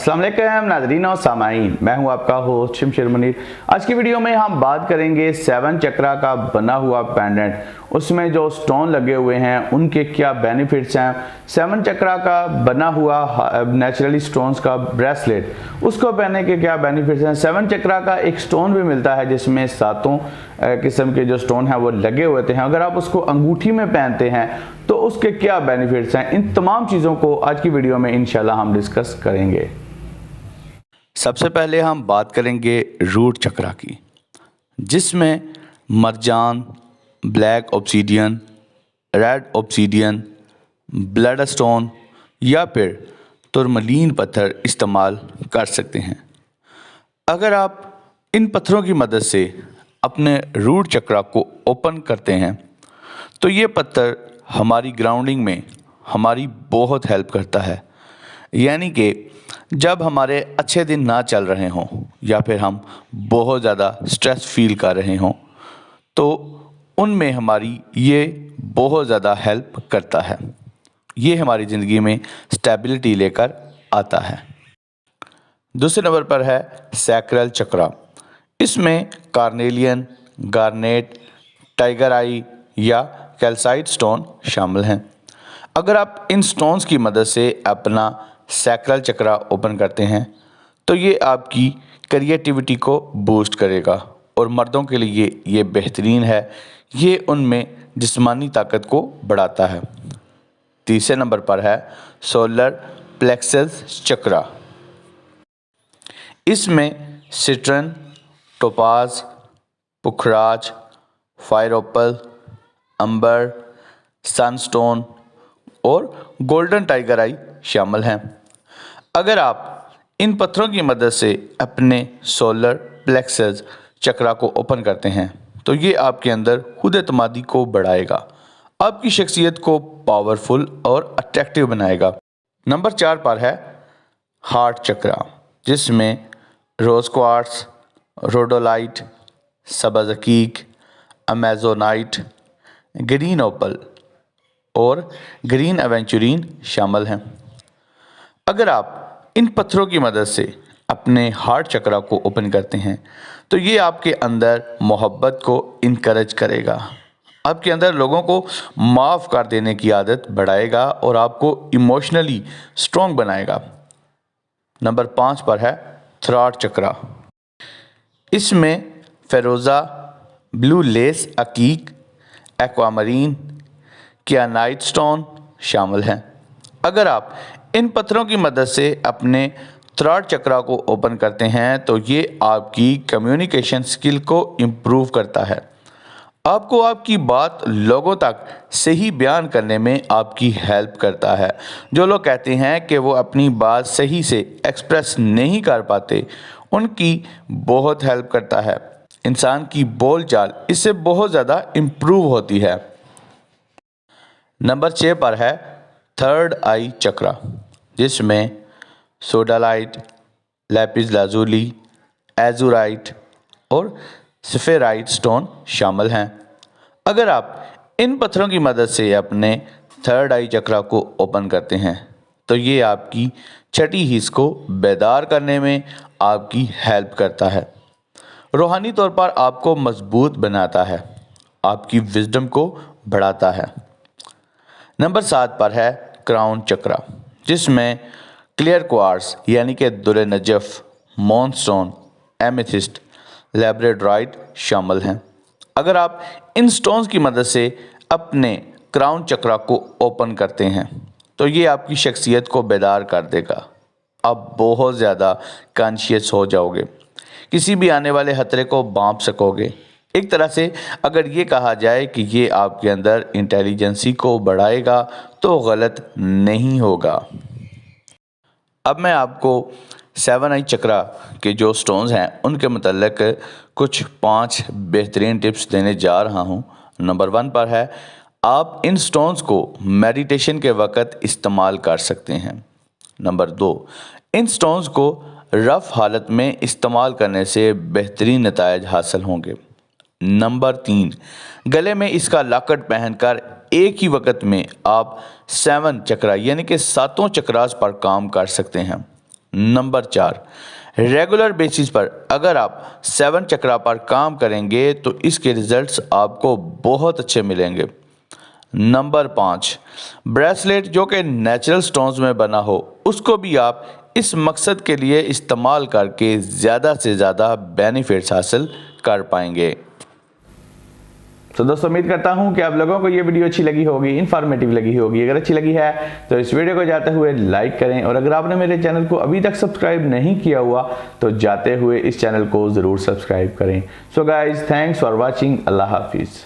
अस्सलाम वालेकुम नाज़रीन और सामाईन, मैं हूं आपका होस्ट शमशेर मुनीर। आज की वीडियो में हम बात करेंगे 7 चक्रा का बना हुआ पेंडेंट, उसमें जो स्टोन लगे हुए हैं उनके क्या बेनिफिट्स हैं। 7 चक्रा का बना हुआ नेचुरली स्टोन्स का ब्रेसलेट, उसको पहनने के क्या बेनिफिट्स हैं। 7 चक्रा का एक स्टोन भी मिलता है जिसमें 7 किस्म के जो स्टोन हैं वो लगे हुए हैं। अगर आप उसको अंगूठी में पहनते हैं तो उसके क्या बेनिफिट्स हैं, इन तमाम चीज़ों को आज की वीडियो में इंशाल्लाह हम डिस्कस करेंगे। सबसे पहले हम बात करेंगे रूट चक्रा की, जिसमें Marjan, black obsidian, red obsidian, blood stone या फिर तुरमलीन पत्थर इस्तेमाल कर सकते हैं। अगर आप इन पत्थरों की मदद से अपने रूट चक्रा को ओपन करते हैं तो ये पत्थर हमारी ग्राउंडिंग में हमारी बहुत हेल्प करता है। यानी कि जब हमारे अच्छे दिन ना चल रहे हों या फिर हम बहुत ज़्यादा स्ट्रेस फील कर रहे हों तो उनमें हमारी ये बहुत ज़्यादा हेल्प करता है। ये हमारी ज़िंदगी में स्टेबिलिटी लेकर आता है। दूसरे नंबर पर है सैक्रल चक्रा। इसमें कार्नेलियन, गार्नेट, टाइगर आई या कैल्साइट स्टोन शामिल हैं। अगर आप इन स्टोन्स की मदद से अपना सैक्रल चक्रा ओपन करते हैं तो ये आपकी क्रिएटिविटी को बूस्ट करेगा और मर्दों के लिए ये बेहतरीन है। ये उनमें जिस्मानी ताकत को बढ़ाता है। तीसरे नंबर पर है सोलर प्लेक्सस चक्रा। इसमें सिट्रन, टोपाज, पुखराज, फायर ओपल, अंबर, सनस्टोन और गोल्डन टाइगर आई शामिल हैं। अगर आप इन पत्थरों की मदद से अपने सोलर प्लेक्सस चक्रा को ओपन करते हैं तो ये आपके अंदर खुद एतमादी को बढ़ाएगा, आपकी शख्सियत को पावरफुल और अट्रैक्टिव बनाएगा। नंबर 4 पर है हार्ट चक्रा, जिसमें रोज क्वार्ट्स, रोडोलाइट, सब्ज़-हकीक, अमेजोनाइट, ग्रीन ओपल और ग्रीन एवेंचुरीन शामिल हैं। अगर आप इन पत्थरों की मदद से अपने हार्ट चक्रा को ओपन करते हैं तो ये आपके अंदर मोहब्बत को इनकरेज करेगा, आपके अंदर लोगों को माफ़ कर देने की आदत बढ़ाएगा और आपको इमोशनली स्ट्रॉन्ग बनाएगा। नंबर 5 पर है थ्रॉट चक्रा। इसमें Feroza, blue less अकीक, aquamarine, kyanite stone शामिल हैं। अगर आप इन पत्थरों की मदद से अपने थ्रॉट चक्रा को ओपन करते हैं तो ये आपकी कम्युनिकेशन स्किल को इम्प्रूव करता है, आपको आपकी बात लोगों तक सही बयान करने में आपकी हेल्प करता है। जो लोग कहते हैं कि वो अपनी बात सही से एक्सप्रेस नहीं कर पाते, उनकी बहुत हेल्प करता है। इंसान की बोलचाल इससे बहुत ज़्यादा इम्प्रूव होती है। नंबर 6 पर है थर्ड आई चक्रा, जिसमें सोडालाइट, लैपिस लाजुली, एजुराइट और स्फेराइट स्टोन शामिल हैं। अगर आप इन पत्थरों की मदद से अपने थर्ड आई चक्रा को ओपन करते हैं तो ये आपकी छठी हिस्स को बेदार करने में आपकी हेल्प करता है, रूहानी तौर पर आपको मजबूत बनाता है, आपकी विजडम को बढ़ाता है। नंबर 7 पर है क्राउन चक्रा, जिसमें क्लियर क्वार्ट्स यानी कि दुर नजफ, मॉनस्टोन, एमेथिस्ट, लैब्रेडोराइट शामिल हैं। अगर आप इन स्टोन्स की मदद से अपने क्राउन चक्रा को ओपन करते हैं तो ये आपकी शख्सियत को बेदार कर देगा, आप बहुत ज़्यादा कॉन्शियस हो जाओगे, किसी भी आने वाले खतरे को भांप सकोगे। एक तरह से अगर ये कहा जाए कि ये आपके अंदर इंटेलिजेंसी को बढ़ाएगा तो गलत नहीं होगा। अब मैं आपको 7 आई चक्रा के जो स्टोन्स हैं उनके मतलब कुछ 5 बेहतरीन टिप्स देने जा रहा हूँ। नंबर 1 पर है आप इन स्टोन्स को मेडिटेशन के वक़्त इस्तेमाल कर सकते हैं। नंबर 2, इन स्टोन्स को रफ़ हालत में इस्तेमाल करने से बेहतरीन नतायज हासिल होंगे। नंबर 3, गले में इसका लॉकेट पहनकर एक ही वक्त में आप 7 चक्रा यानी कि 7 चक्रास पर काम कर सकते हैं। नंबर 4, रेगुलर बेसिस पर अगर आप 7 चक्रा पर काम करेंगे तो इसके रिजल्ट्स आपको बहुत अच्छे मिलेंगे। नंबर 5, ब्रेसलेट जो कि नेचुरल स्टोन्स में बना हो उसको भी आप इस मकसद के लिए इस्तेमाल करके ज़्यादा से ज़्यादा बेनिफिट्स हासिल कर पाएंगे। तो दोस्तों उम्मीद करता हूं कि आप लोगों को ये वीडियो अच्छी लगी होगी, इन्फॉर्मेटिव लगी होगी। अगर अच्छी लगी है तो इस वीडियो को जाते हुए लाइक करें, और अगर आपने मेरे चैनल को अभी तक सब्सक्राइब नहीं किया हुआ तो जाते हुए इस चैनल को ज़रूर सब्सक्राइब करें। So guys, thanks for watching. अल्लाह हाफिज़।